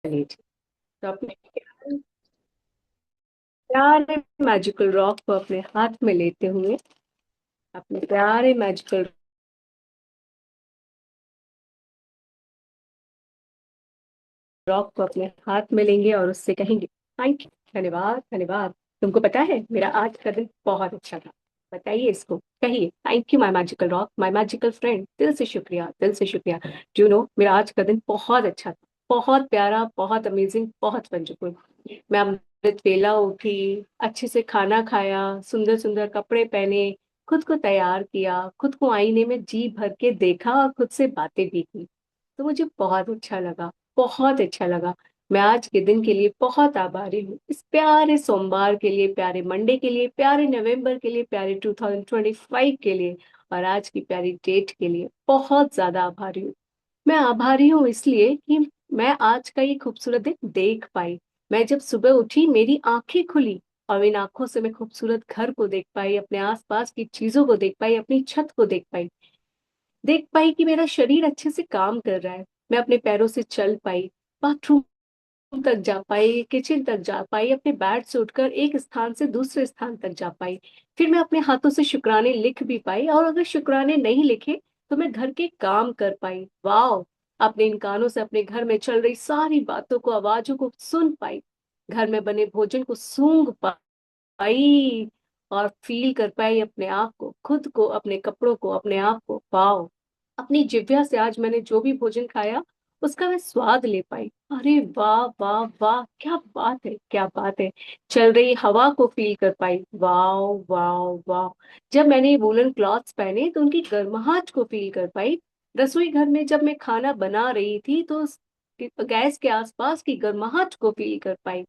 चलिए ठीक। तो अपने प्यारे मैजिकल रॉक को अपने हाथ में लेते हुए अपने प्यारे मैजिकल रॉक को अपने हाथ में लेंगे और उससे कहेंगे थैंक यू, धन्यवाद धन्यवाद। तुमको पता है मेरा आज का दिन बहुत अच्छा था। बताइए इसको, कहिए thank you my magical rock, my magical friend. दिल से शुक्रिया, दिल से शुक्रिया। यू नो मेरा आज का दिन बहुत अच्छा था, बहुत प्यारा, बहुत अमेजिंग, बहुत वंडरफुल। मैं अमृत वेला उठी, अच्छे से खाना खाया, सुंदर सुंदर कपड़े पहने, खुद को तैयार किया, खुद को आईने में जी भर के देखा और खुद से बातें भी की। तो मुझे बहुत अच्छा लगा, बहुत अच्छा लगा। मैं आज के दिन के लिए बहुत आभारी हूँ, इस प्यारे सोमवार के लिए, प्यारे मंडे के लिए, प्यारे नवंबर के लिए, प्यारे 2025 के लिए, और आज की प्यारी डेट के लिए बहुत ज्यादा आभारी हूँ। मैं आभारी हूँ इसलिए कि मैं आज का ये खूबसूरत दिन देख पाई। मैं जब सुबह उठी मेरी आंखें खुली और इन आंखों से मैं खूबसूरत घर को देख पाई, अपने आसपास की चीजों को देख पाई, अपनी छत को देख पाई, देख पाई कि मेरा शरीर अच्छे से काम कर रहा है। मैं अपने पैरों से चल पाई, बाथरूम तक जा पाई, किचन तक जा पाई, अपने बेड से उठकर एक स्थान से दूसरे स्थान तक जा पाई। फिर मैं अपने हाथों से शुक्राने लिख भी पाई, और अगर शुक्राने नहीं लिखे तो मैं घर के काम कर पाई। वाह! अपने इन कानों से अपने घर में चल रही सारी बातों को, आवाजों को सुन पाई, घर में बने भोजन को सूंघ पाई, और फील कर पाई अपने आप को, खुद को, अपने कपड़ों को, अपने आप को। वाह! अपनी जिह्वा से आज मैंने जो भी भोजन खाया उसका मैं स्वाद ले पाई। अरे वाह वाह वाह, क्या बात है, क्या बात है। चल रही हवा को फील कर पाई। वाह वाह वाह। जब मैंने वूलन क्लॉथ्स पहने तो उनकी गर्माहट को फील कर पाई। रसोई घर में जब मैं खाना बना रही थी तो गैस के आसपास की गर्माहट को फील कर पाई।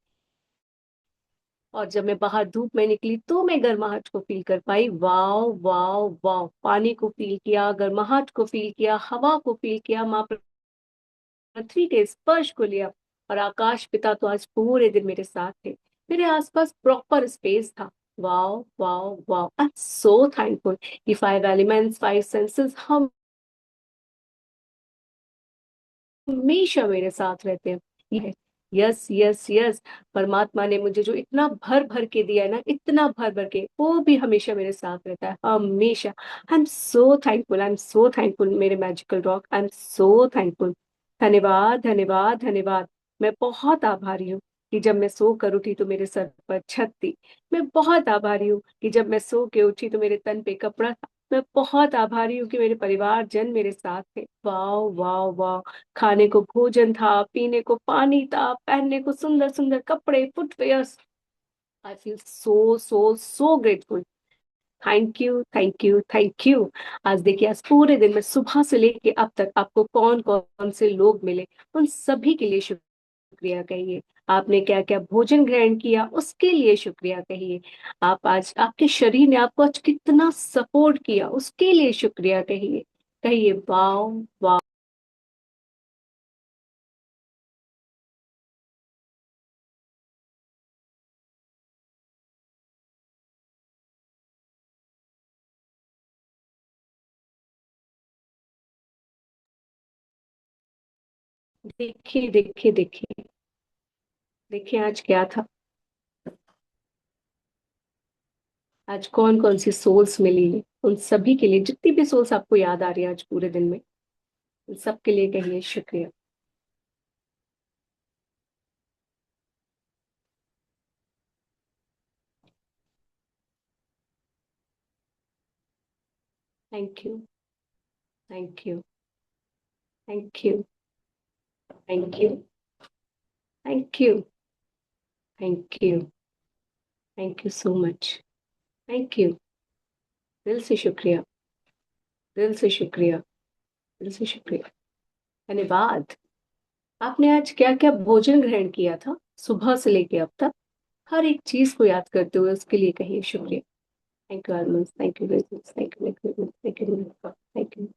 और जब मैं बाहर धूप में निकली तो मैं गर्माहट को फील कर पाई। वाह वाह वाह, पानी को फील किया, गर्माहट को फील किया, हवा को फील किया, माँ पृथ्वी के स्पर्श को लिया। और आकाश पिता तो आज पूरे दिन मेरे साथ थे, मेरे आसपास प्रॉपर स्पेस था। वाह वाह वाह, आई एम सो थैंकफुल कि फाइव एलिमेंट्स, फाइव सेंसेस हमेशा मेरे साथ रहते हैं। ये यस यस यस, परमात्मा ने मुझे जो इतना भर भर के दिया है ना, इतना भर भर के, वो भी हमेशा मेरे साथ रहता है, हमेशा। I am so thankful, I am so thankful मेरे magical rock, I am so thankful. धन्यवाद धन्यवाद धन्यवाद। मैं बहुत आभारी हूँ कि जब मैं सो कर उठी तो मेरे सर पर छत थी। मैं बहुत आभारी हूँ कि जब मैं सो के उठी तो मेरे तन पे कपड़ा था। मैं बहुत आभारी हूँ कि मेरे परिवार जन मेरे साथ थे। वाह वाह वाह। खाने को भोजन था, पीने को पानी था, पहनने को सुंदर सुंदर कपड़े, footwears. I feel so so so grateful. Thank you thank you thank you. आज देखिए, आज पूरे दिन में सुबह से लेके अब तक आपको कौन कौन से लोग मिले, उन सभी के लिए शुक्रिया कहिए। आपने क्या क्या भोजन ग्रहण किया उसके लिए शुक्रिया कहिए। आप आज, आपके शरीर ने आपको आज कितना सपोर्ट किया उसके लिए शुक्रिया कहिए। कहिए वाह वाह। देखिए देखिए देखिए, देखिए आज क्या था। आज कौन कौन सी सोल्स मिली, उन सभी के लिए, जितनी भी सोल्स आपको याद आ रही है आज पूरे दिन में, उन सब के लिए कहिए शुक्रिया। Thank you thank you thank you thank you thank you thank you thank you so much. Thank you, दिल से शुक्रिया, दिल से शुक्रिया, दिल से शुक्रिया। धन्यवाद। आपने आज क्या क्या भोजन ग्रहण किया था सुबह से लेके अब तक, हर एक चीज को याद करते हुए उसके लिए कहिए शुक्रिया। Thank you very much, thank you very much, thank you very much, thank you, thank you.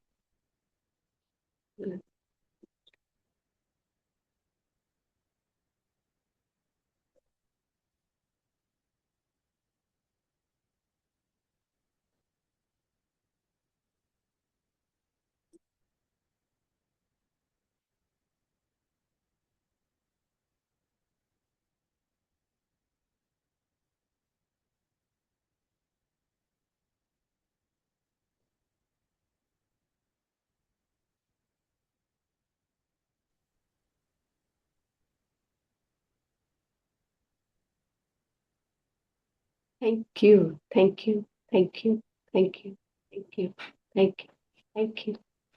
Thank you. Thank you. Thank you. Thank you. Thank you. Thank you. Thank you.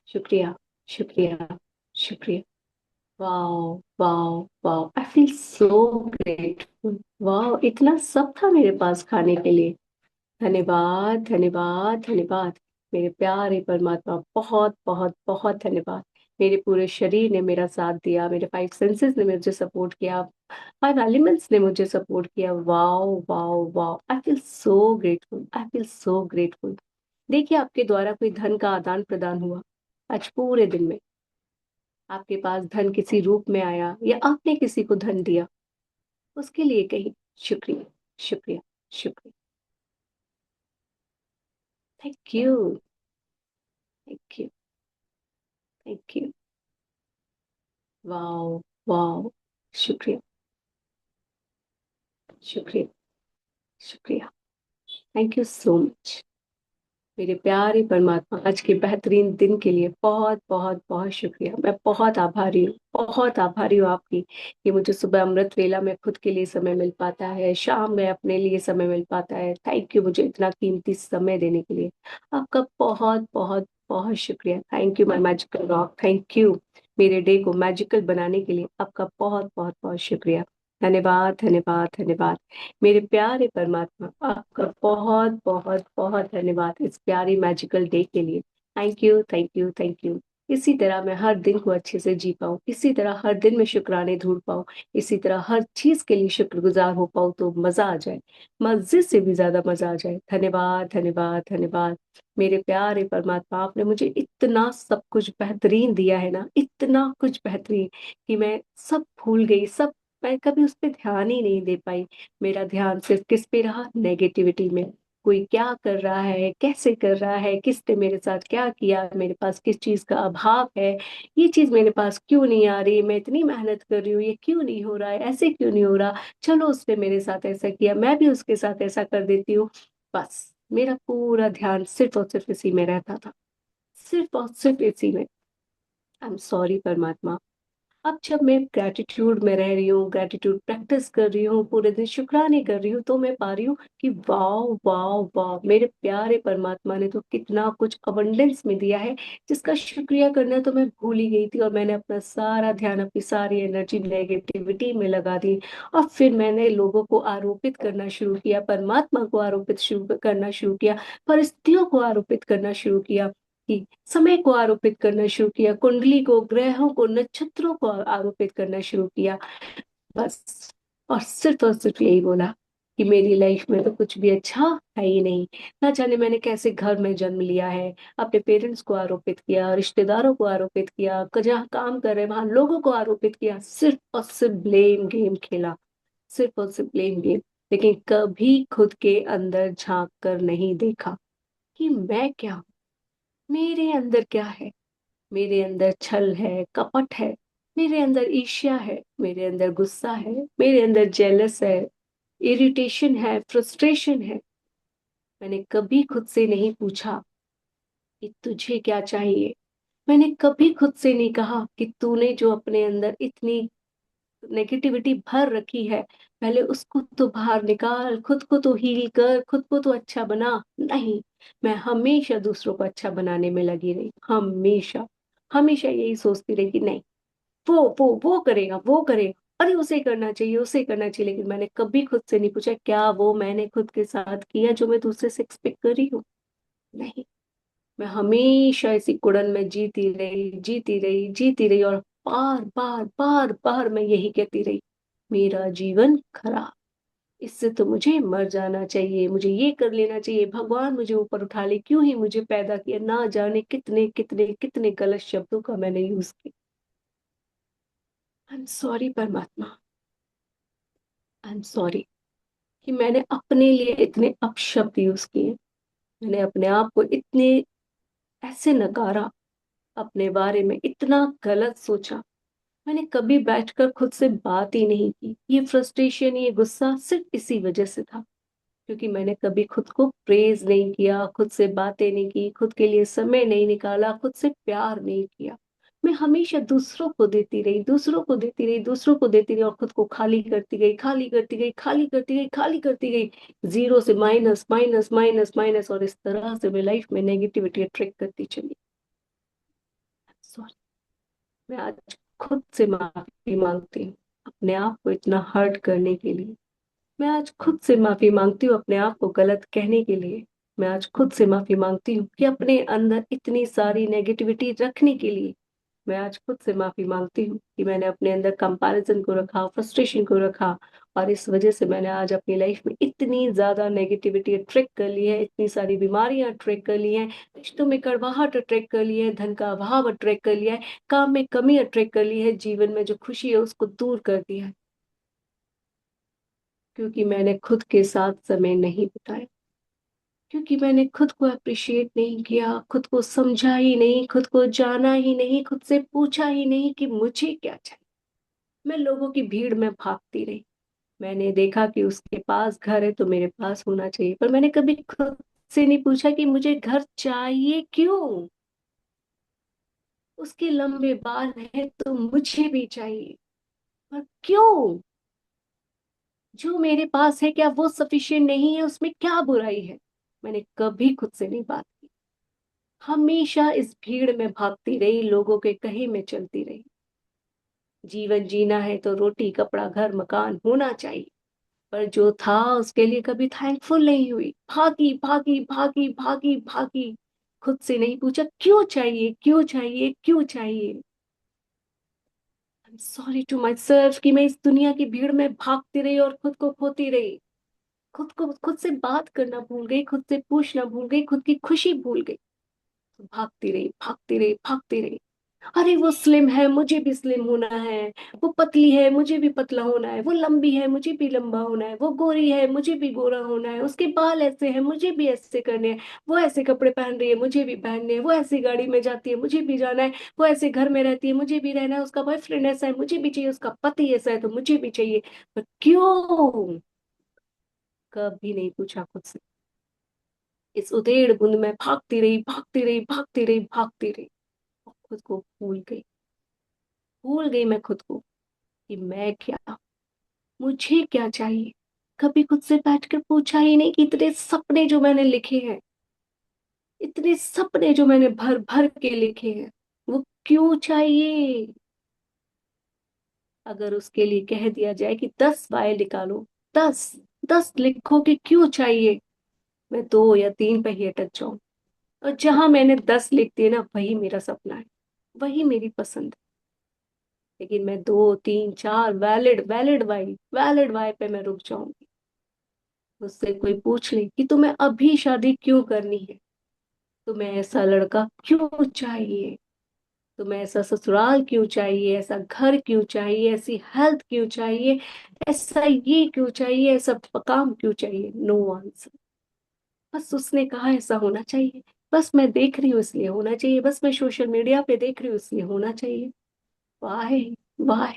शुक्रिया। शुक्रिया। शुक्रिया। Wow. Wow. Wow, I feel so grateful. Wow, इतना सब था मेरे पास खाने के लिए। धन्यवाद, धन्यवाद, धन्यवाद। मेरे प्यारे परमात्मा, बहुत बहुत बहुत धन्यवाद। मेरे पूरे शरीर ने मेरा साथ दिया, मेरे फाइव सेंसेस ने मुझे सपोर्ट किया, फाइव एलिमेंट्स ने मुझे सपोर्ट किया। Wow wow wow, I feel so grateful, I feel so grateful. देखिए, आपके द्वारा कोई धन का आदान प्रदान हुआ आज पूरे दिन में। आपके पास धन किसी रूप में आया या आपने किसी को धन दिया, उसके लिए कहीं शुक्रिया। शुक्रिया। शुक्रिया। Thank you. Thank you. Thank you. Wow. Wow. शुक्रिया। शुक्रिया। शुक्रिया। Thank you so much. मेरे प्यारे परमात्मा, आज के बेहतरीन दिन के लिए बहुत बहुत बहुत शुक्रिया। मैं बहुत आभारी हूँ, बहुत आभारी हूँ आपकी कि मुझे सुबह अमृत वेला में खुद के लिए समय मिल पाता है, शाम में अपने लिए समय मिल पाता है। थैंक यू मुझे इतना कीमती समय देने के लिए। आपका बहुत बहुत बहुत शुक्रिया। Thank you my magical rock. Thank you मेरे डे को मैजिकल बनाने के लिए आपका बहुत बहुत बहुत शुक्रिया। धन्यवाद, धन्यवाद, धन्यवाद। मेरे प्यारे परमात्मा, आपका बहुत बहुत बहुत धन्यवाद इस प्यारी मैजिकल डे के लिए। Thank you, thank you, thank you. इसी तरह मैं हर दिन को अच्छे से जी पाऊँ, इसी तरह हर दिन में शुक्राने ढूंढ पाऊँ, इसी तरह हर चीज के लिए शुक्रगुजार हो पाऊँ, तो मजा आ जाए, मजे से भी ज्यादा मजा आ जाए। धन्यवाद, धन्यवाद, धन्यवाद। मेरे प्यारे परमात्मा, आपने मुझे इतना सब कुछ बेहतरीन दिया है ना, इतना कुछ बेहतरीन कि मैं सब भूल गई, सब मैं कभी उस पर ध्यान ही नहीं दे पाई। मेरा ध्यान सिर्फ किस पे रहा? नेगेटिविटी में। कोई क्या कर रहा है, कैसे कर रहा है, किसने मेरे साथ क्या किया, मेरे पास किस चीज का अभाव है, ये चीज मेरे पास क्यों नहीं आ रही, मैं इतनी मेहनत कर रही हूँ, ये क्यों नहीं हो रहा है, ऐसे क्यों नहीं हो रहा, चलो उसने मेरे साथ ऐसा किया, मैं भी उसके साथ ऐसा कर देती हूँ। बस मेरा पूरा ध्यान सिर्फ और सिर्फ इसी में रहता था, सिर्फ और सिर्फ इसी में। आई एम सॉरी परमात्मा। अब जब मैं ग्रेटिट्यूड में रह रही हूँ, ग्रेटिट्यूड प्रैक्टिस कर रही हूँ, पूरे दिन शुक्राने कर रही हूँ, तो मैं पा रही हूँ कि वाओ वाओ वाओ, मेरे प्यारे परमात्मा ने तो कितना कुछ अबंडेंस में दिया है, जिसका शुक्रिया करना तो मैं भूल ही गई थी। और मैंने अपना सारा ध्यान, अपनी सारी एनर्जी नेगेटिविटी में लगा दी। और फिर मैंने लोगों को आरोपित करना शुरू किया, परमात्मा को आरोपित शुरू करना शुरू किया, परिस्थितियों को आरोपित करना शुरू किया, कि समय को आरोपित करना शुरू किया, कुंडली को, ग्रहों को, नक्षत्रों को आरोपित करना शुरू किया। बस, और सिर्फ यही बोला कि मेरी लाइफ में तो कुछ भी अच्छा है ही नहीं। ना जाने मैंने कैसे घर में जन्म लिया है। अपने पेरेंट्स को आरोपित किया, रिश्तेदारों को आरोपित किया, जहाँ काम कर रहे वहां लोगों को आरोपित किया, सिर्फ और सिर्फ ब्लेम गेम खेला, सिर्फ और सिर्फ ब्लेम गेम। लेकिन कभी खुद के अंदर झांक कर नहीं देखा कि मैं क्या हूं, मेरे अंदर क्या है। मेरे अंदर छल है, कपट है, मेरे अंदर ईर्ष्या है, मेरे अंदर गुस्सा है, मेरे अंदर जेलस है, इरिटेशन है, फ्रस्ट्रेशन है। मैंने कभी खुद से नहीं पूछा कि तुझे क्या चाहिए। मैंने कभी खुद से नहीं कहा कि तूने जो अपने अंदर इतनी नेगेटिविटी भर रखी है, पहले उसको तो बाहर निकाल, खुद को तो हील कर, खुद को तो अच्छा बना। नहीं, मैं हमेशा दूसरों को अच्छा बनाने में लगी रही, हमेशा। हमेशा यही सोचती रही कि नहीं, वो करेगा, वो करेगा, अरे उसे करना चाहिए, उसे करना चाहिए। लेकिन मैंने कभी खुद से नहीं पूछा क्या वो मैंने खुद के साथ किया जो मैं दूसरे से एक्सपेक्ट कर रही हूँ। नहीं, मैं हमेशा इसी कुड़न में जीती रही, जीती रही, जीती रही, और बार बार बार बार मैं यही कहती रही, मेरा जीवन खराब, इससे तो मुझे मर जाना चाहिए, मुझे ये कर लेना चाहिए, भगवान मुझे ऊपर उठा ले, क्यों ही मुझे पैदा किया। ना जाने कितने कितने कितने गलत शब्दों का मैंने यूज किया। आई एम सॉरी परमात्मा, आई एम सॉरी कि मैंने अपने लिए इतने अपशब्द यूज किए। मैंने अपने आप को इतने ऐसे नकारा, अपने बारे में इतना गलत सोचा। मैंने कभी बैठकर खुद से बात ही नहीं की। ये फ्रस्ट्रेशन, ये गुस्सा सिर्फ इसी वजह से था, क्योंकि मैंने कभी खुद को प्रेज नहीं किया, खुद से बातें नहीं की, खुद के लिए समय नहीं निकाला, खुद से प्यार नहीं किया। मैं हमेशा दूसरों को देती रही, दूसरों को देती रही, दूसरों को देती रही, और खुद को खाली करती गई, खाली करती गई, खाली करती गई, खाली करती गई। जीरो से माइनस, माइनस, माइनस, माइनस, और इस तरह से मैं लाइफ में नेगेटिविटी अट्रैक्ट करती चली। सॉरी। मैं आज खुद से माफी मांगती हूँ अपने आप को इतना हर्ट करने के लिए। मैं आज खुद से माफी मांगती हूँ अपने आप को गलत कहने के लिए। मैं आज खुद से माफी मांगती हूँ कि अपने अंदर इतनी सारी नेगेटिविटी रखने के लिए। मैं आज खुद से माफी मांगती हूँ कि मैंने अपने अंदर कंपैरिजन को रखा, फ्रस्ट्रेशन को रखा, और इस वजह से मैंने आज अपनी लाइफ में इतनी ज्यादा नेगेटिविटी अट्रैक्ट कर ली है, इतनी सारी बीमारियां अट्रैक्ट कर ली हैं, रिश्तों में कड़वाहट अट्रैक्ट कर ली है, धन का अभाव अट्रैक्ट कर लिया है, काम में कमी अट्रैक्ट कर ली है, जीवन में जो खुशी है उसको दूर कर दिया है, क्योंकि मैंने खुद के साथ समय नहीं बिताया, क्योंकि मैंने खुद को अप्रिशिएट नहीं किया, खुद को समझा ही नहीं, खुद को जाना ही नहीं, खुद से पूछा ही नहीं कि मुझे क्या चाहिए। मैं लोगों की भीड़ में भागती रही। मैंने देखा कि उसके पास घर है तो मेरे पास होना चाहिए, पर मैंने कभी खुद से नहीं पूछा कि मुझे घर चाहिए क्यों। उसके लंबे बाल हैं तो मुझे भी चाहिए, पर क्यों? जो मेरे पास है क्या वो सफिशिएंट नहीं है? उसमें क्या बुराई है? मैंने कभी खुद से नहीं बात की। हमेशा इस भीड़ में भागती रही, लोगों के कहे में चलती रही। जीवन जीना है तो रोटी कपड़ा घर मकान होना चाहिए, पर जो था उसके लिए कभी थैंकफुल नहीं हुई। भागी भागी भागी भागी भागी। खुद से नहीं पूछा क्यों चाहिए, क्यों चाहिए, क्यों चाहिए। I am sorry to myself कि मैं इस दुनिया की भीड़ में भागती रही और खुद को खोती रही। खुद को खुद से बात करना भूल गई, खुद से पूछना भूल गई, खुद की खुशी भूल गई। भागती रही, भागती रही, भागती रही। अरे वो स्लिम है, मुझे भी स्लिम होना है। वो पतली है, मुझे भी पतला होना है। वो लंबी है, मुझे भी लंबा होना है। वो गोरी है, मुझे भी गोरा होना है। उसके बाल ऐसे हैं, मुझे भी ऐसे करने हैं। वो ऐसे कपड़े पहन रही है, मुझे भी पहनने हैं। वो ऐसी गाड़ी में जाती है, मुझे भी जाना है। वो ऐसे घर में रहती है, मुझे भी रहना है। उसका बॉयफ्रेंड ऐसा है, मुझे भी चाहिए। उसका पति ऐसा है तो मुझे भी चाहिए। पर क्यों? कभी नहीं पूछा खुद से। इस उधेड़ बुंद में भागती रही, भागती रही, भागती रही, भागती रही, और खुद को भूल गई। भूल गई मैं खुद को कि मैं क्या, मुझे क्या चाहिए। कभी खुद से बैठकर पूछा ही नहीं कि इतने सपने जो मैंने लिखे हैं, इतने सपने जो मैंने भर भर के लिखे हैं, वो क्यों चाहिए? अगर उसके लिए कह दिया जाए कि 10 फाइल निकालो, 10, 10 लिखो कि क्यों चाहिए, मैं 2 या 3 पे ही अटक जाऊं। और जहां मैंने 10 लिख दिए ना, वही मेरा सपना है, वही मेरी पसंद है। लेकिन मैं 2, 3, 4 वैलिड, वैलिड वाई पे मैं रुक जाऊंगी। मुझसे कोई पूछ ले कि तुम्हें अभी शादी क्यों करनी है, तुम्हें ऐसा लड़का क्यों चाहिए, तुम्हें ऐसा ससुराल क्यों चाहिए, ऐसा घर क्यों चाहिए, ऐसी हेल्थ क्यों चाहिए, ऐसा ये क्यों चाहिए, ऐसा काम क्यों चाहिए, नो आंसर। बस उसने कहा ऐसा होना चाहिए, बस मैं देख रही हूँ इसलिए होना चाहिए, बस मैं सोशल मीडिया पे देख रही हूँ इसलिए होना चाहिए। वाह, वाह।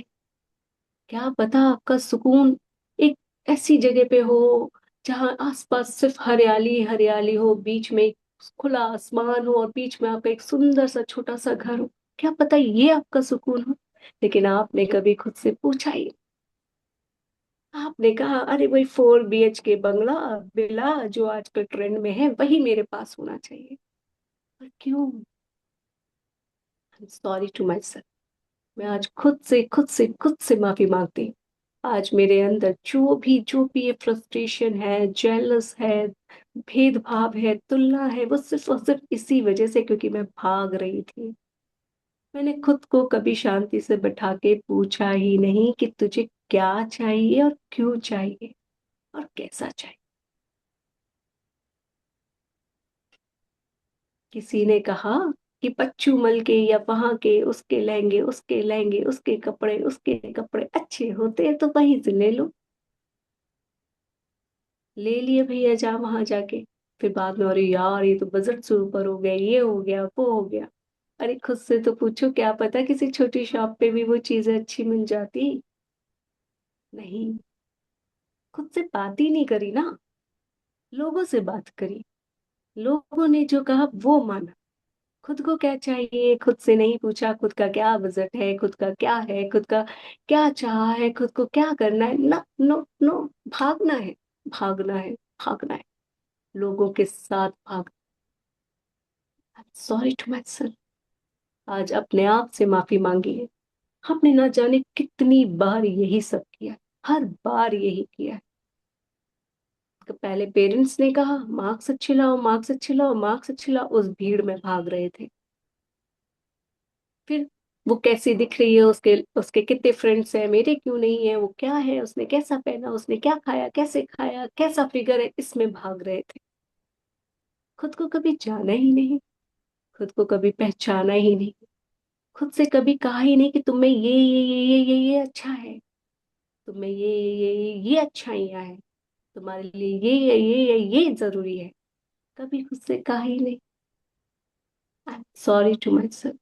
क्या पता आपका सुकून एक ऐसी जगह पे हो जहां आसपास सिर्फ हरियाली हरियाली हो, बीच में एक खुला आसमान हो, और बीच में आपका एक सुंदर सा छोटा सा घर हो। क्या पता ये आपका सुकून हो। लेकिन आपने कभी खुद से पूछा ही? आपने कहा अरे वही 4 BHK बंगला विला जो आजकल ट्रेंड में है वही मेरे पास होना चाहिए। पर क्यों? Sorry to my. मैं आज खुद से माफी मांगती हूँ। आज मेरे अंदर जो भी ये फ्रस्ट्रेशन है, जेलस है, भेदभाव है, तुलना है, वो सिर्फ और सिर्फ इसी वजह से क्योंकि मैं भाग रही थी। मैंने खुद को कभी शांति से बैठा के पूछा ही नहीं कि तुझे क्या चाहिए और क्यों चाहिए और कैसा चाहिए। किसी ने कहा कि बच्चू मल के या वहां के उसके कपड़े अच्छे होते हैं तो वहीं से ले लो। ले लिए भैया, जा वहां जाके। फिर बाद में अरे यार ये तो बजट से ऊपर हो गया, ये हो गया, वो हो गया। अरे खुद से तो पूछो, क्या पता किसी छोटी शॉप पे भी वो चीजें अच्छी मिल जाती। नहीं, खुद से बात ही नहीं करी ना, लोगों से बात करी। लोगों ने जो कहा वो माना, खुद को क्या चाहिए, खुद से नहीं पूछा, खुद का क्या बजट है, खुद का क्या है, खुद का क्या चाह है, खुद को क्या करना है ना, नो नो। भागना है, भागना है, भागना है, लोगों के साथ भाग। Sorry to myself. आज अपने आप से माफी मांगी है। आपने ना जाने कितनी बार यही सब किया है, हर बार यही किया है। तो पहले पेरेंट्स ने कहा मार्क्स अच्छे लाओ, मार्क्स अच्छे लाओ, मार्क्स अच्छे लाओ, उस भीड़ में भाग रहे थे। फिर वो कैसी दिख रही है, उसके उसके कितने फ्रेंड्स हैं, मेरे क्यों नहीं है, वो क्या है, उसने कैसा पहना, उसने क्या खाया, कैसे खाया, कैसा फिगर है, इसमें भाग रहे थे। खुद को कभी जाना ही नहीं, खुद को कभी पहचाना ही नहीं, खुद से कभी कहा ही नहीं कि तुम्हें ये अच्छा है, तुम्हें ये अच्छाइयाँ हैं, तुम्हारे लिए ये जरूरी है। कभी खुद से कहा ही नहीं। I am sorry to myself.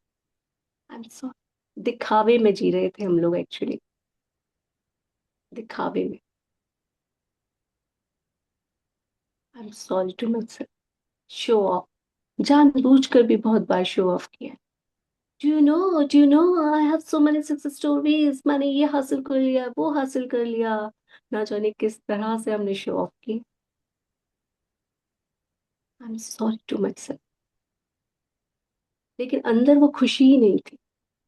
I am sorry. दिखावे में जी रहे थे हम लोग एक्चुअली, दिखावे में। I am sorry to myself. Show off, जानबूझकर भी बहुत बार शो ऑफ किया। Do you know I have so many success stories, मैंने ये हासिल कर लिया, वो हासिल कर लिया। ना जाने किस तरह से हमने शो ऑफ की। I am sorry to myself. लेकिन अंदर वो खुशी ही नहीं थी।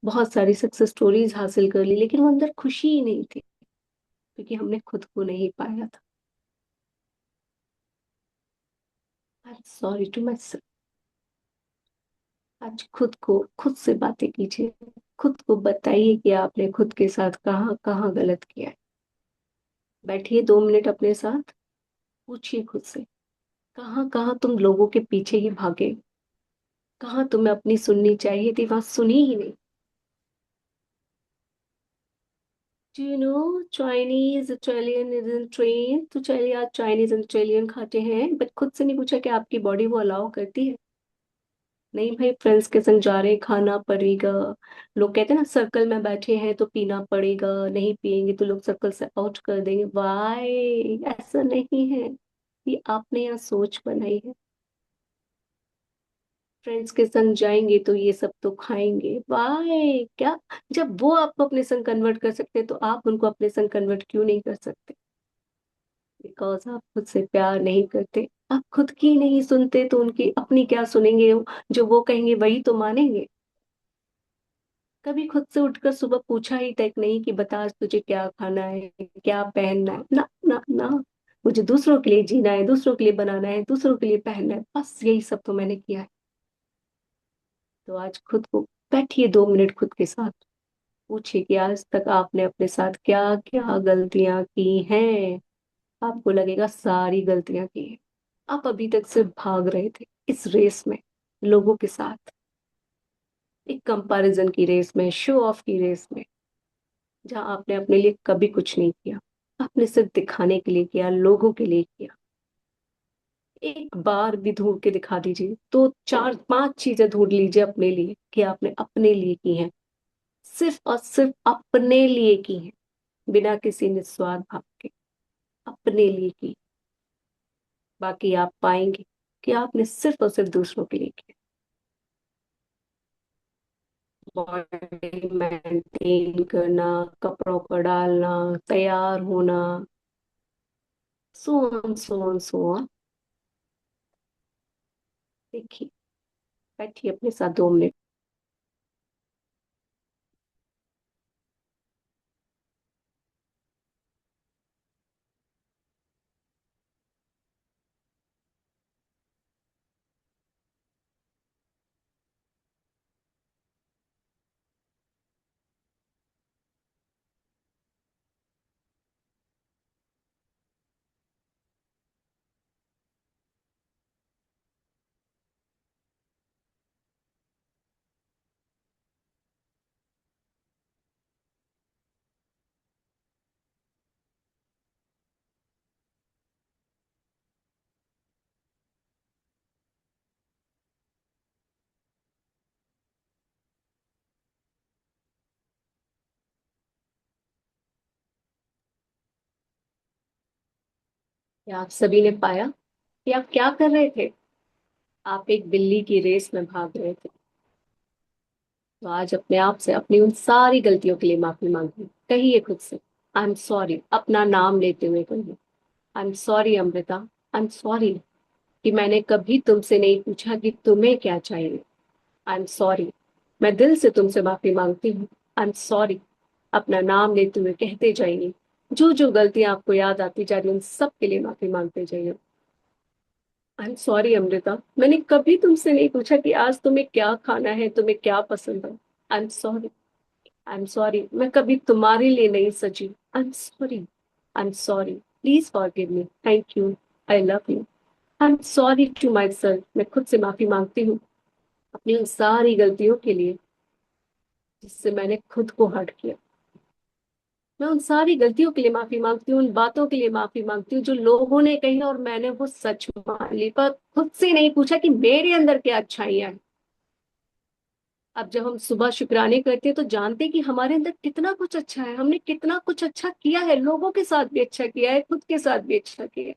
बहुत सारी सक्सेस स्टोरीज हासिल कर ली, लेकिन वो अंदर खुशी ही नहीं थी, क्योंकि हमने खुद को नहीं पाया था। I am sorry to myself. आज खुद को खुद से बातें कीजिए, खुद को बताइए कि आपने खुद के साथ कहाँ कहाँ गलत किया है। बैठिए 2 मिनट अपने साथ, पूछिए खुद से कहाँ कहाँ तुम लोगों के पीछे ही भागे, कहाँ तुम्हें अपनी सुननी चाहिए थी, वहां सुनी ही नहीं। Do you know Chinese Italian is in train? तो चलिए आज चाइनीज एंड इटालियन खाते हैं, बट खुद से नहीं पूछा कि आपकी बॉडी वो अलाउ करती है। नहीं भाई, फ्रेंड्स के संग जा रहे हैं, खाना पड़ेगा। लोग कहते हैं ना सर्कल में बैठे हैं तो पीना पड़ेगा, नहीं पियेंगे तो लोग सर्कल से आउट कर देंगे। वाई, ऐसा नहीं है। ये आपने यहाँ सोच बनाई है। फ्रेंड्स के संग जाएंगे तो ये सब तो खाएंगे, वाई क्या। जब वो आपको अपने संग कन्वर्ट कर सकते हैं तो आप उनको अपने संग कन्वर्ट क्यों नहीं कर सकते? बिकॉज आप खुद से प्यार नहीं करते। आप खुद की नहीं सुनते तो उनकी अपनी क्या सुनेंगे? जो वो कहेंगे वही तो मानेंगे। कभी खुद से उठकर सुबह पूछा ही तक नहीं कि बता आज तुझे क्या खाना है, क्या पहनना है, ना ना ना। मुझे दूसरों के लिए जीना है, दूसरों के लिए बनाना है, दूसरों के लिए पहनना है, बस यही सब तो मैंने किया है। तो आज खुद को बैठिए 2 मिनट खुद के साथ, पूछिए कि आज तक आपने अपने साथ क्या क्या गलतियां की हैं। आपको लगेगा सारी गलतियां की हैं। आप अभी तक सिर्फ भाग रहे थे इस रेस में, लोगों के साथ, एक कंपैरिजन की रेस में, शो ऑफ की रेस में, जहां आपने अपने लिए कभी कुछ नहीं किया। आपने सिर्फ दिखाने के लिए किया, लोगों के लिए किया। एक बार भी ढूंढ के दिखा दीजिए, तो 4 5 चीजें ढूंढ लीजिए अपने लिए कि आपने अपने लिए की हैं, सिर्फ और सिर्फ अपने लिए की हैं, बिना किसी निस्वार्थ भाव के, अपने लिए की। बाकी आप पाएंगे कि आपने सिर्फ और सिर्फ दूसरों के लिए किया। बॉडी मेंटेन करना, कपड़ों को डालना, तैयार होना, so on so on so on. देखिए, बैठिए अपने साथ 2 मिनट। क्या आप सभी ने पाया कि आप क्या कर रहे थे? आप एक बिल्ली की रेस में भाग रहे थे। तो आज अपने आप से अपनी उन सारी गलतियों के लिए माफी मांगी। कहिए खुद से, आई एम सॉरी, अपना नाम लेते हुए कहिए, आई am sorry Amrita, I am sorry कि मैंने कभी तुमसे नहीं पूछा कि तुम्हें क्या चाहिए। आई एम सॉरी, मैं दिल से तुमसे माफी मांगती हूँ। I am sorry. अपना नाम लेते हुए कहते जाइए, जो जो गलतियां आपको याद आती जा रही उन सब के लिए माफी मांगते जाइए। आई एम सॉरी अमृता, मैंने कभी तुमसे नहीं पूछा कि आज तुम्हें क्या खाना है, तुम्हें क्या पसंद है। I am sorry. I am sorry, मैं कभी तुम्हारे लिए नहीं सजी। I am sorry. I am sorry, please forgive me, thank you, I love you. I am sorry to myself, मैं खुद से माफी मांगती हूँ अपनी उन सारी गलतियों के लिए जिससे मैंने खुद को हर्ट किया। मैं उन सारी गलतियों के लिए माफी मांगती हूँ, उन बातों के लिए माफी मांगती हूँ जो लोगों ने कही और मैंने वो सच मान ली, पर खुद से नहीं पूछा कि मेरे अंदर क्या अच्छाइयाँ हैं। अब जब हम सुबह शुक्राने करते हैं तो जानते हैं कि हमारे अंदर कितना कुछ अच्छा है, हमने कितना कुछ अच्छा किया है, लोगों के साथ भी अच्छा किया है, खुद के साथ भी अच्छा किया है।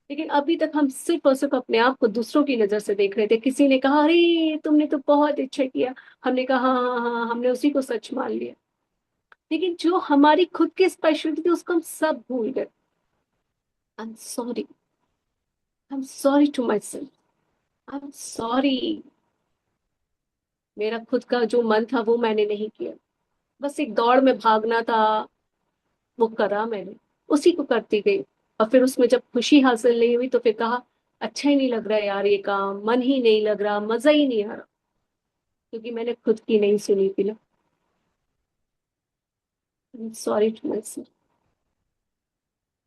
लेकिन अभी तक हम सिर्फ और सिर्फ अपने आप को दूसरों की नजर से देख रहे थे। किसी ने कहा अरे तुमने तो बहुत अच्छा किया, हमने कहा हाँ हाँ हाँ हाँ, हमने उसी को सच मान लिया। लेकिन जो हमारी खुद की स्पेशलिटी थी उसको हम सब भूल गए। I am sorry. I am sorry to myself. I am sorry. मेरा खुद का जो मन था वो मैंने नहीं किया, बस एक दौड़ में भागना था, वो करा मैंने, उसी को करती गई। और फिर उसमें जब खुशी हासिल नहीं हुई तो फिर कहा अच्छा ही नहीं लग रहा है यार, ये काम मन ही नहीं लग रहा, मजा ही नहीं आ रहा, क्योंकि मैंने खुद की नहीं सुनी थी ना। I am sorry to myself.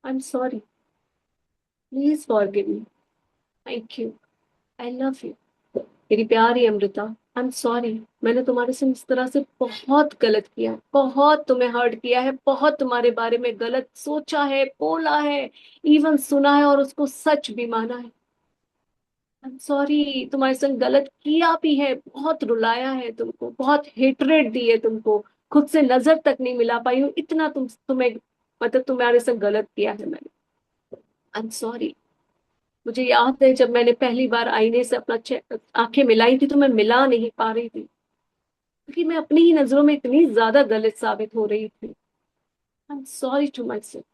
I am sorry, please forgive me, thank you, I love you. मेरी प्यारी अमृता, आई एम सॉरी, मैंने तुम्हारे से इस तरह से बहुत गलत किया, बहुत तुम्हें हर्ट किया है, बहुत तुम्हारे बारे में गलत सोचा है, बोला है, इवन सुना है और उसको सच भी माना है। आई एम सॉरी, तुम्हारे संग गलत किया भी है, बहुत रुलाया है तुमको, बहुत हेटरेट दी है तुमको, खुद से नजर तक नहीं मिला पाई हूँ, इतना तुम्हें मतलब तुम्हारे संग गलत किया है मैंने। आई एम सॉरी। मुझे याद है जब मैंने पहली बार आईने से अपना आंखें मिलाई थी तो मैं मिला नहीं पा रही थी, क्योंकि मैं अपनी ही नजरों में इतनी ज्यादा गलत साबित हो रही थी। I am sorry to myself.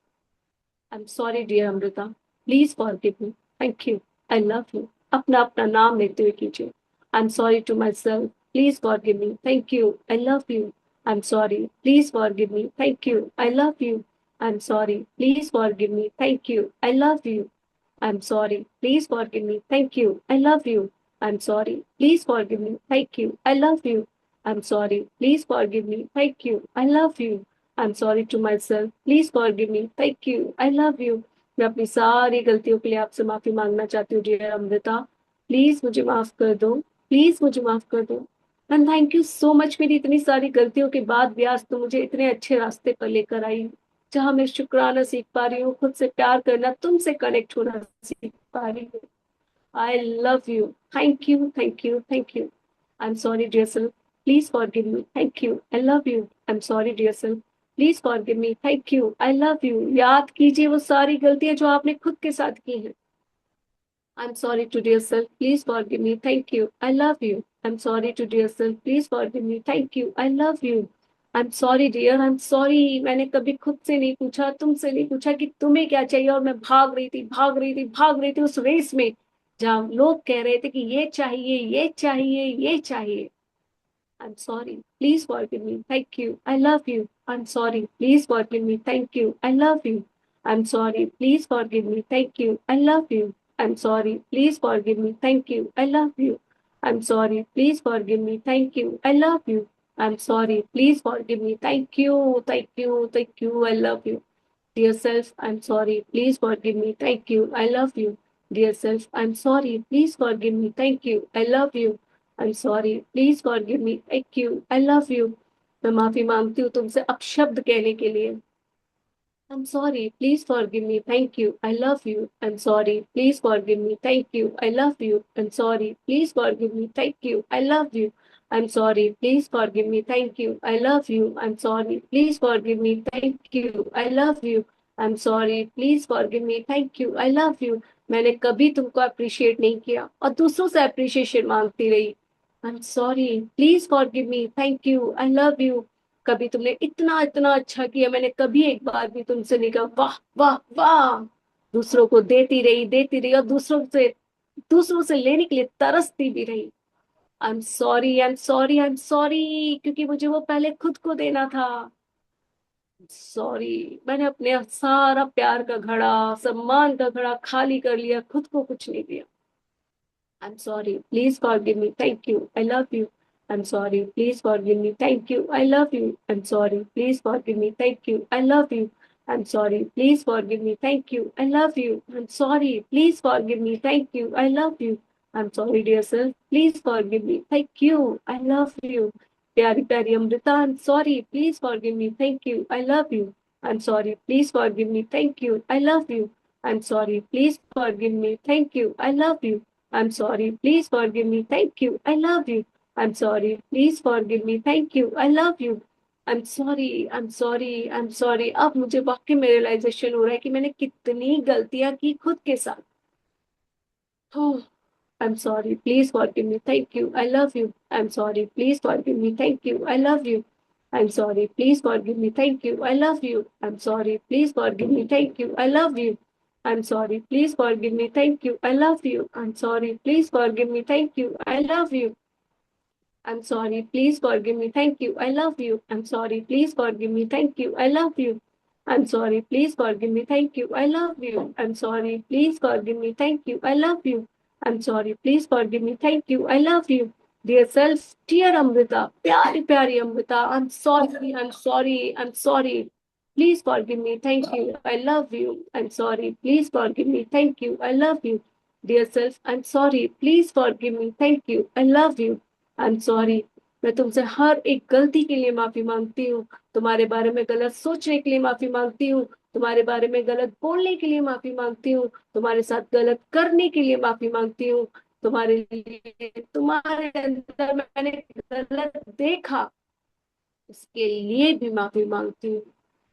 I am sorry dear Amrita, please forgive me, thank you, I love you. अपना अपना नाम लेते हुए कीजिए। I am sorry to myself, please forgive me, thank you, I love you. I am sorry, please forgive me, thank you, I love you. I am sorry, please forgive me, thank you, I love you. I'm sorry. Please forgive me. Thank you. I love you. I'm sorry. Please forgive me. Thank you. I love you. I'm sorry. Please forgive me. Thank you. I love you. I'm sorry to myself. Please forgive me. Thank you. I love you. मैं अपनी सारी गलतियों के लिए आपसे माफी मांगना चाहती हूँ डियर अमृता। प्लीज मुझे माफ कर दो। प्लीज मुझे माफ कर दो। And thank you so much, मेरी इतनी सारी गलतियों के बाद भी आज तुम मुझे इतने अच्छे रास्ते पर लेकर आई, जहाँ मैं शुक्राना सीख पा रही हूँ, खुद से प्यार करना, तुमसे कनेक्ट होना सीख पा रही हूँ। I love you, thank you, thank you, thank you. I am sorry dear self, please forgive me, thank you, I love you. I am sorry dear self, please forgive me, thank you, I love you. याद कीजिए वो सारी गलतियां जो आपने खुद के साथ की हैं। I'm sorry to dear self. Please forgive me. Thank you. I love you. I'm sorry to dear self. Please forgive me. Thank you. I love you. I'm sorry dear. I'm sorry. मैंने कभी खुद से नहीं पूछा, तुमसे नहीं पूछा कि तुम्हें क्या चाहिए, और मैं भाग रही थी, भाग रही थी, भाग रही थी उस रेस में जहाँ लोग कह रहे थे कि ये चाहिए, ये चाहिए, ये चाहिए। I'm sorry. Please forgive me. Thank you. I love you. I'm sorry. Please forgive me. Thank you. I love you. I'm sorry. Please forgive me. Thank you. I love you. I'm sorry. Please forgive me. Thank you. I love you. I'm sorry. Please forgive me. Thank you. I love you. I'm sorry. Please forgive me. Thank you. Thank you. Thank you. I love you. Dear self, I'm sorry. Please forgive me. Thank you. I love you. Dear self, I'm sorry. Please forgive me. Thank you. I love you. I'm sorry. Please forgive me. Thank you. I love you. मैं माफी मांगती हूँ तुमसे अपशब्द कहने के लिए। I'm sorry. Please forgive me. Thank you. I love you. I'm sorry. Please forgive me. Thank you. I love you. I'm sorry. Please forgive me. Thank you. I love you. I'm sorry. Please forgive me. Thank you. I love you. I'm sorry. Please forgive me. Thank you. I love you. I'm sorry. Please forgive me. Thank you. I love you. मैंने कभी तुमको appreciate नहीं किया और दूसरों से appreciation मांगती रही। आई am sorry, please forgive me, thank you, I love you. कभी तुमने इतना इतना अच्छा किया, मैंने कभी एक बार भी तुमसे नहीं कहा वाह वाह वाह। दूसरों को देती रही और दूसरों से लेने के लिए तरसती भी रही। आई am sorry, I am sorry, I am sorry, क्योंकि मुझे वो पहले खुद को देना था। सॉरी, मैंने अपने सारा प्यार का घड़ा, सम्मान का घड़ा खाली कर लिया, खुद को कुछ नहीं दिया। I'm sorry. Please forgive me. Thank you. I love you. I'm sorry. Please forgive me. Thank you. I love you. I'm sorry. Please forgive me. Thank you. I love you. I'm sorry. Please forgive me. Thank you. I love you. I'm sorry. Please forgive me. Thank you. I love you. I'm sorry, dear sir. Please forgive me. Thank you. I love you. Pyari Pyari Amrita, I'm sorry. Please forgive me. Thank you. I love you. I'm sorry. Please forgive me. Thank you. I love you. I'm sorry. Please forgive me. Thank you. I love you. I'm sorry. Please forgive me. Thank you. I love you. I'm sorry. Please forgive me. Thank you. I love you. I'm sorry. I'm sorry. I'm sorry. अब मुझे वाकई में realisation हो रहा है कि मैंने कितनी गलतियां की खुद के साथ। Oh, I'm sorry. Please forgive me. Thank you. I love you. I'm sorry. Please forgive me. Thank you. I love you. I'm sorry. Please forgive me. Thank you. I love you. I'm sorry. Please forgive me. Thank you. I love you. I'm sorry. Please forgive me. Thank you. I love you. I'm sorry. Please forgive me. Thank you. I love you. I'm sorry. Please forgive me. Thank you. I love you. I'm sorry. Please forgive me. Thank you. I love you. I'm sorry. Please forgive me. Thank you. I love you. I'm sorry. Please forgive me. Thank you. I love you. I'm sorry. Please forgive me. Thank you. I love you. Dear self, dear Amrita, pyari pyari Amrita, I'm sorry. I'm sorry. I'm sorry. Please forgive me. Thank you. I love you. I'm sorry. Please forgive me. Thank you. I love you. Dear self, I'm sorry. Please forgive me. Thank you. I love you. I am sorry. मैं तुमसे हर एक गलती के लिए माफी मांगती हूँ। तुम्हारे बारे में गलत सोचने के लिए माफी मांगती हूँ। तुम्हारे बारे में गलत बोलने के लिए माफी मांगती हूँ। तुम्हारे साथ गलत करने के लिए माफी मांगती हूँ। तुम्हारे लिए, तुम्हारे अंदर मैंने गलत देखा, उसके लिए भी माफी मांगती हूँ।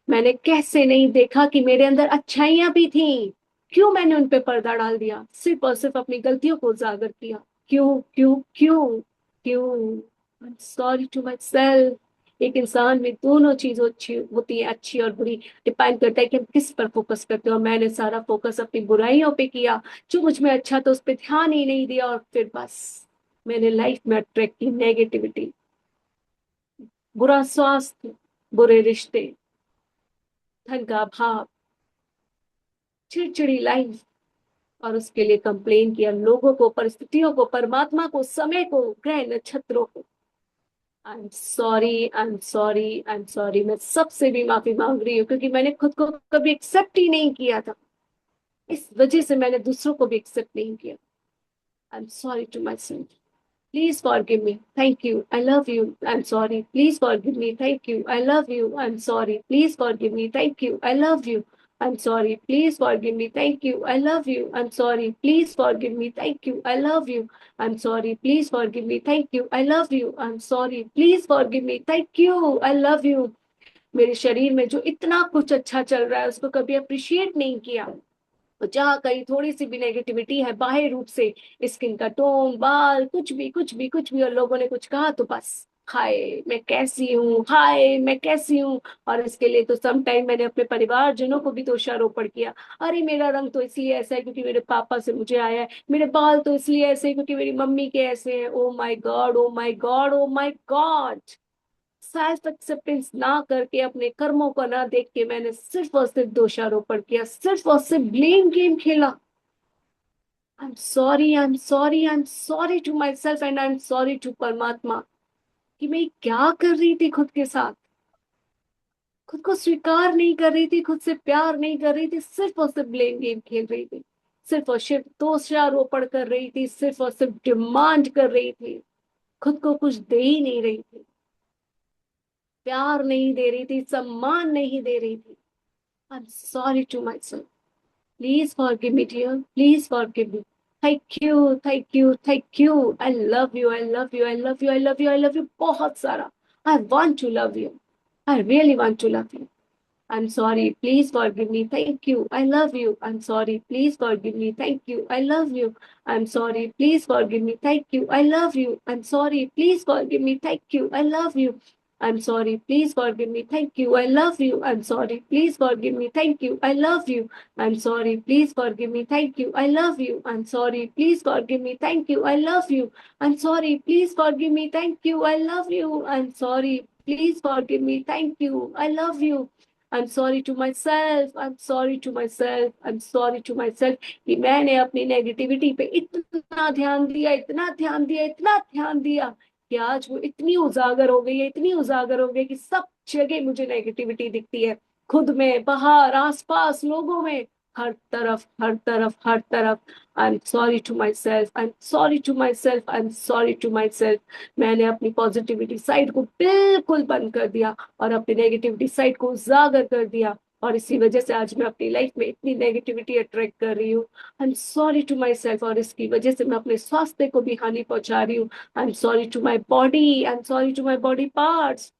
मैंने कैसे नहीं देखा कि मेरे अंदर अच्छाइयां भी थी। क्यों मैंने उन पे पर्दा डाल दिया, सिर्फ और सिर्फ अपनी गलतियों को उजागर किया। क्यों क्यों क्यों क्यों? I am sorry to myself. एक इंसान में दोनों चीज अच्छी होती है, अच्छी और बुरी। डिपेंड करता है कि हम किस पर फोकस करते हो। मैंने सारा फोकस अपनी बुराइयों पे किया, जो मुझ में अच्छा था उस पर ध्यान ही नहीं दिया, और फिर बस मैंने लाइफ में अट्रैक्ट की नेगेटिविटी, बुरा स्वास्थ्य, बुरे रिश्ते, धन का अभाव, चिड़चिड़ी लाइफ, और उसके लिए कंप्लेन किया लोगों को, परिस्थितियों को, परमात्मा को, समय को, ग्रह नक्षत्रों को। आई am sorry, I am sorry, I am sorry. मैं सबसे भी माफी मांग रही हूँ, क्योंकि मैंने खुद को कभी एक्सेप्ट ही नहीं किया था। इस वजह से मैंने दूसरों को भी एक्सेप्ट नहीं किया। I am sorry to myself. Please forgive me. Thank you. I love you. I'm sorry. Please forgive me. Thank you. I love you. I'm sorry. Please forgive me. Thank you. I love you. I'm sorry. Please forgive me. Thank you. I love you. I'm sorry. Please forgive me. Thank you. I love you. I'm sorry. Please forgive me. Thank you. I love you. I'm sorry. Please forgive me. Thank you. I love you. मेरे शरीर में जो इतना कुछ अच्छा चल रहा है, उसको कभी अप्रिशिएट नहीं किया। तो जहाँ कहीं थोड़ी सी भी नेगेटिविटी है, बाह्य रूप से, स्किन का टोन, बाल, कुछ भी कुछ भी कुछ भी, और लोगों ने कुछ कहा तो बस, हाय मैं कैसी हूँ, हाय मैं कैसी हूँ। और इसके लिए तो सम टाइम मैंने अपने परिवारजनों को भी दोषारोपण किया। अरे मेरा रंग तो इसलिए ऐसा है क्योंकि मेरे पापा से मुझे आया है, मेरे बाल तो इसलिए ऐसे हैं क्योंकि मेरी मम्मी के ऐसे हैं। Oh my God, oh my God, oh my God. Self acceptance ना करके, अपने कर्मों को ना देख के, मैंने सिर्फ और सिर्फ दोषारोपण किया, सिर्फ और सिर्फ ब्लेम गेम खेला। I am sorry, I am sorry, I am sorry to myself, and I am sorry to परमात्मा, कि मैं क्या कर रही थी खुद के साथ। खुद को स्वीकार नहीं कर रही थी, खुद से प्यार नहीं कर रही थी, सिर्फ और सिर्फ ब्लेम गेम खेल रही थी, सिर्फ और सिर्फ दोषारोपण कर रही थी, सिर्फ और सिर्फ डिमांड कर रही थी। खुद को कुछ दे ही नहीं रही थी, प्यार नहीं दे रही थी, सम्मान नहीं दे रही थी। I'm sorry to myself. Please forgive me, dear. Please forgive me. Thank you, thank you, thank you. I love you, I love you, I love you, I love you, I love you बहुत सारा। I want to love you. I really want to love you. I'm sorry. Please forgive me. Thank you. I love you. I'm sorry. Please forgive me. Thank you. I love you. I'm sorry. Please forgive me. Thank you. I love you. I'm sorry. Please forgive me. Thank you. I love you. I'm sorry. Please forgive me. Thank you. I love you. I'm sorry. Please forgive me. Thank you. I love you. I'm sorry. Please forgive me. Thank you. I love you. I'm sorry. Please forgive me. Thank you. I love you. I'm sorry. Please forgive me. Thank you. I love you. I'm sorry. Please forgive me. Thank you. I love you. I'm sorry to myself. I'm sorry to myself. I'm sorry to myself कि मैंने अपनी negativity पे इतना ध्यान दिया, इतना ध्यान दिया, इतना ध्यान दिया कि आज वो इतनी उजागर हो गई है, इतनी उजागर हो गई कि सब जगह मुझे नेगेटिविटी दिखती है, खुद में, बाहर, आसपास, लोगों में, हर तरफ, हर तरफ, हर तरफ। I am sorry to myself, I am sorry to myself, I am sorry to myself. मैंने अपनी पॉजिटिविटी साइड को बिल्कुल बंद कर दिया और अपनी नेगेटिविटी साइड को उजागर कर दिया, और इसी वजह से आज मैं अपनी लाइफ में इतनी नेगेटिविटी अट्रैक्ट कर रही हूँ। I am sorry to myself, और इसकी वजह से मैं अपने स्वास्थ्य को भी हानि पहुंचा रही हूँ। I am sorry to my body, I am sorry to my body parts,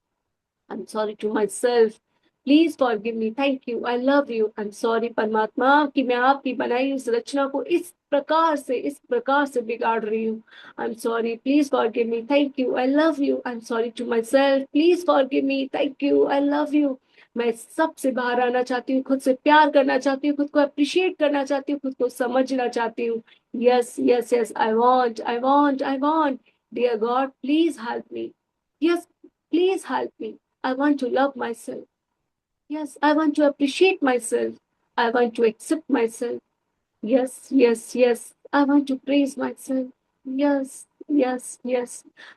I'm sorry to myself. Please forgive me, thank you, I love you. I am sorry परमात्मा कि मैं आपकी बनाई इस रचना को इस प्रकार से बिगाड़ रही हूँ। I am sorry, please forgive me, thank you, I love you. I am sorry to myself, please forgive me, thank you, I love you. मैं सबसे बाहर आना चाहती हूँ, खुद से प्यार करना चाहती हूँ, खुद को अप्रिशिएट करना चाहती हूँ, खुद को समझना चाहती हूँ। Yes yes yes, I want dear God, please help me. Yes, please help me. I want to love myself. Yes, I want to appreciate myself. I want to accept myself. Yes, yes, yes. I want to praise myself. Yes, yes, yes.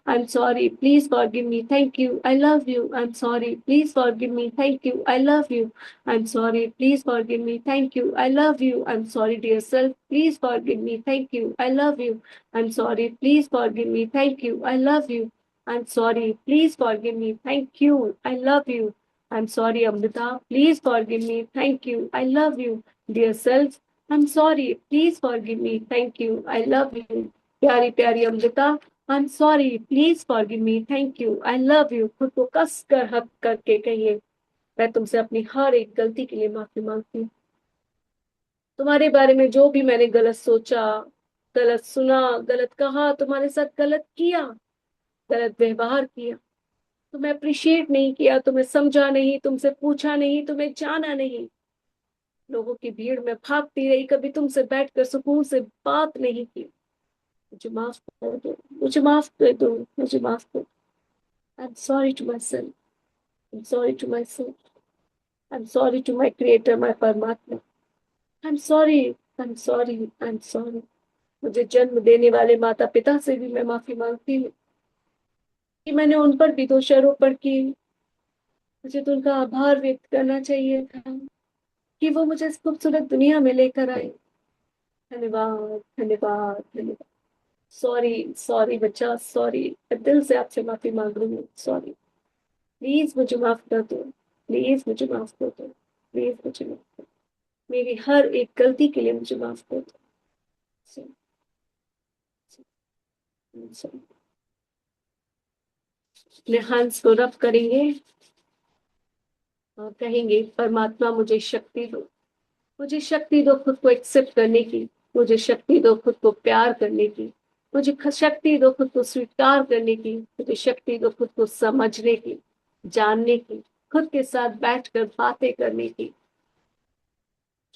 I'm sorry. Please forgive me. Thank you. I love you. I'm sorry. Please forgive me. Thank you. I love you. I'm sorry. Please forgive me. Thank you. I love you. I'm sorry, dear self. Please forgive me. Thank you. I love you. I'm sorry. Please forgive me. Thank you. I love you. I'm sorry. Please forgive me. Thank you. I love you. I'm sorry, Amrita. Please forgive me. Thank you. I love you. Dear self, I'm sorry. Please forgive me. Thank you. I love you. प्यारी प्यारी अमृता, आई am sorry, please forgive me, thank you, I love you. खुद को कस कर हक करके कहिए, मैं तुमसे अपनी हर एक गलती के लिए माफी मांगती हूँ। तुम्हारे बारे में जो भी मैंने गलत सोचा, गलत सुना, गलत कहा, तुम्हारे साथ गलत किया, गलत व्यवहार किया, तुम्हें अप्रिशिएट नहीं किया, तुम्हें समझा नहीं, तुमसे पूछा नहीं, तुम्हें जाना नहीं, लोगों की भीड़ में भागती रही, कभी तुमसे बैठकर सुकून से बात नहीं की। मुझे माफ कर दो, मुझे माफ कर दो, मुझे माफ कर दो। I am sorry to myself, I am sorry to myself, I am sorry to my creator, my परमात्मा। I am sorry, I am sorry, I am sorry. मुझे जन्म देने वाले माता पिता से भी मैं माफी मांगती हूँ कि मैंने उन पर भी दोषारोपण की। मुझे तो उनका आभार व्यक्त करना चाहिए था कि वो मुझे इस खूबसूरत दुनिया में लेकर आए। धन्यवाद, धन्यवाद, धन्यवाद। सॉरी, सॉरी बच्चा, सॉरी। मैं दिल से आपसे माफी मांग रही हूँ, सॉरी। प्लीज मुझे माफ कर दो, प्लीज मुझे माफ कर दो, प्लीज मुझे माफ कर दो। मेरी हर एक गलती के लिए मुझे माफ कर दो। Sorry, sorry, sorry। अपने हंस को रब करेंगे और कहेंगे, परमात्मा मुझे शक्ति दो, मुझे शक्ति दो खुद को एक्सेप्ट करने की, मुझे शक्ति दो खुद को प्यार करने की, मुझे शक्ति दो खुद को स्वीकार करने की, मुझे शक्ति दो खुद को समझने की, जानने की, खुद के साथ बैठकर बातें करने की।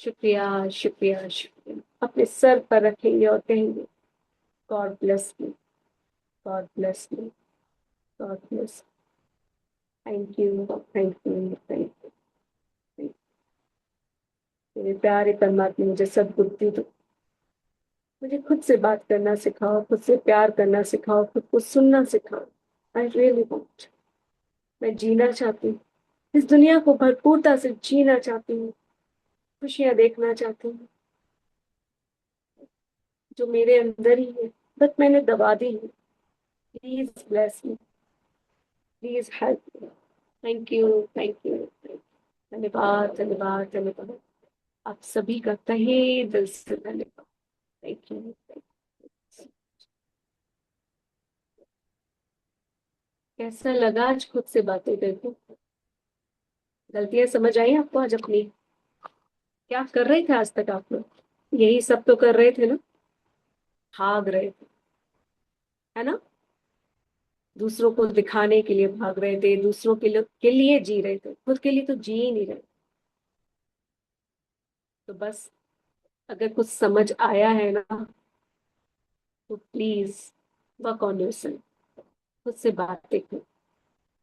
शुक्रिया, शुक्रिया, शुक्रिया। अपने सर पर रखेंगे और कहेंगे, God bless me, God bless me, God bless. Thank you, thank you, thank you. मेरे प्यारे परमात्मा, मुझे सद्बुद्धि दो, मुझे खुद से बात करना सिखाओ, खुद से प्यार करना सिखाओ, खुद को सुनना सिखाओ। आई रियली वांट, मैं जीना चाहती हूँ, इस दुनिया को भरपूरता से जीना चाहती हूँ, खुशियां देखना चाहती हूँ जो मेरे अंदर ही है, बट मैंने दबा दी है। Please bless me, please help me. Thank you, thank you, धन्यवाद, धन्यवाद, धन्यवाद। आप सभी का तहे दिल से धन्यवाद। Thank you. कैसा लगा आज खुद से बातें करके? गलतियां समझ आई आपको आज अपनी? क्या कर रहे थे आज तक आप लोग? यही सब तो कर रहे थे ना? भाग रहे थे, है ना? दूसरों को दिखाने के लिए भाग रहे थे, दूसरों के लिए जी रहे थे, खुद के लिए तो जी ही नहीं रहे। तो बस, अगर कुछ समझ आया है ना, तो प्लीज वर्क ऑन योरसेल्फ। खुद से बातें करो,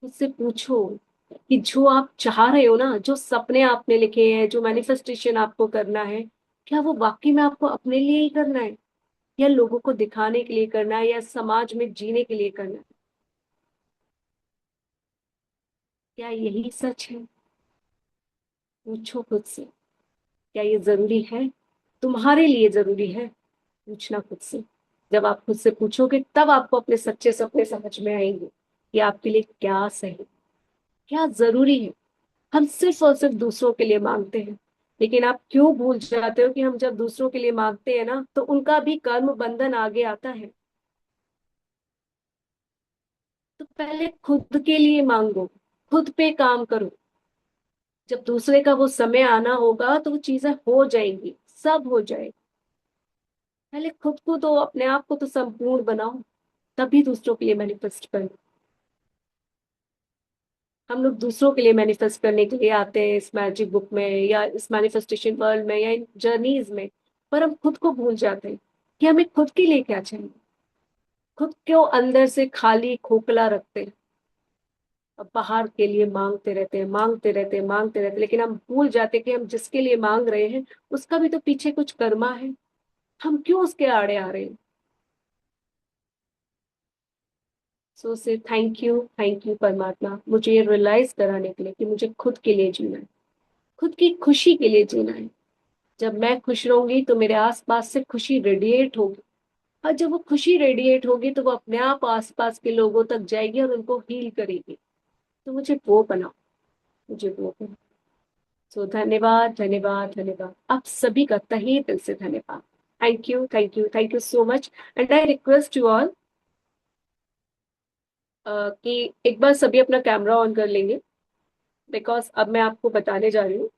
खुद से पूछो कि जो आप चाह रहे हो ना, जो सपने आपने लिखे हैं, जो मैनिफेस्टेशन आपको करना है, क्या वो वाकई में आपको अपने लिए ही करना है, या लोगों को दिखाने के लिए करना है, या समाज में जीने के लिए करना है? क्या यही सच है? पूछो खुद से, क्या ये जरूरी है, तुम्हारे लिए जरूरी है? पूछना खुद से। जब आप खुद से पूछोगे, तब आपको अपने सच्चे सपने समझ में आएंगे कि आपके लिए क्या सही, क्या जरूरी है। हम सिर्फ और सिर्फ दूसरों के लिए मांगते हैं, लेकिन आप क्यों भूल जाते हो कि हम जब दूसरों के लिए मांगते हैं ना, तो उनका भी कर्म बंधन आगे आता है। तो पहले खुद के लिए मांगो, खुद पे काम करो। जब दूसरे का वो समय आना होगा, तो वो चीजें हो जाएंगी, सब हो जाएगी। पहले खुद को तो, अपने आप को तो संपूर्ण बनाओ, तभी दूसरों के लिए मैनिफेस्ट करो। हम लोग दूसरों के लिए मैनिफेस्ट करने के लिए आते हैं इस मैजिक बुक में, या इस मैनिफेस्टेशन वर्ल्ड में, या इन जर्नीज में, पर हम खुद को भूल जाते हैं कि हमें खुद के लिए क्या चाहिए। खुद को अंदर से खाली खोखला रखते हैं, अब बाहर के लिए मांगते रहते हैं, मांगते रहते हैं, मांगते रहते हैं, लेकिन हम भूल जाते हैं कि हम जिसके लिए मांग रहे हैं, उसका भी तो पीछे कुछ कर्मा है। हम क्यों उसके आड़े आ रहे हैं? सो से थैंक यू परमात्मा, मुझे ये रियलाइज कराने के लिए कि मुझे खुद के लिए जीना है, खुद की खुशी के लिए जीना है। जब मैं खुश रहूंगी, तो मेरे आसपास से खुशी रेडिएट होगी, और जब वो खुशी रेडिएट होगी, तो वो अपने आप आसपास के लोगों तक जाएगी और उनको हील करेगी। तो मुझे वो बनाओ, मुझे वो बनाओ। सो धन्यवाद, धन्यवाद, धन्यवाद, आप सभी का तहे दिल से धन्यवाद। Thank you, thank you, thank you so much. And I request you all कि एक बार सभी अपना कैमरा ऑन कर लेंगे, बिकॉज अब मैं आपको बताने जा रही हूँ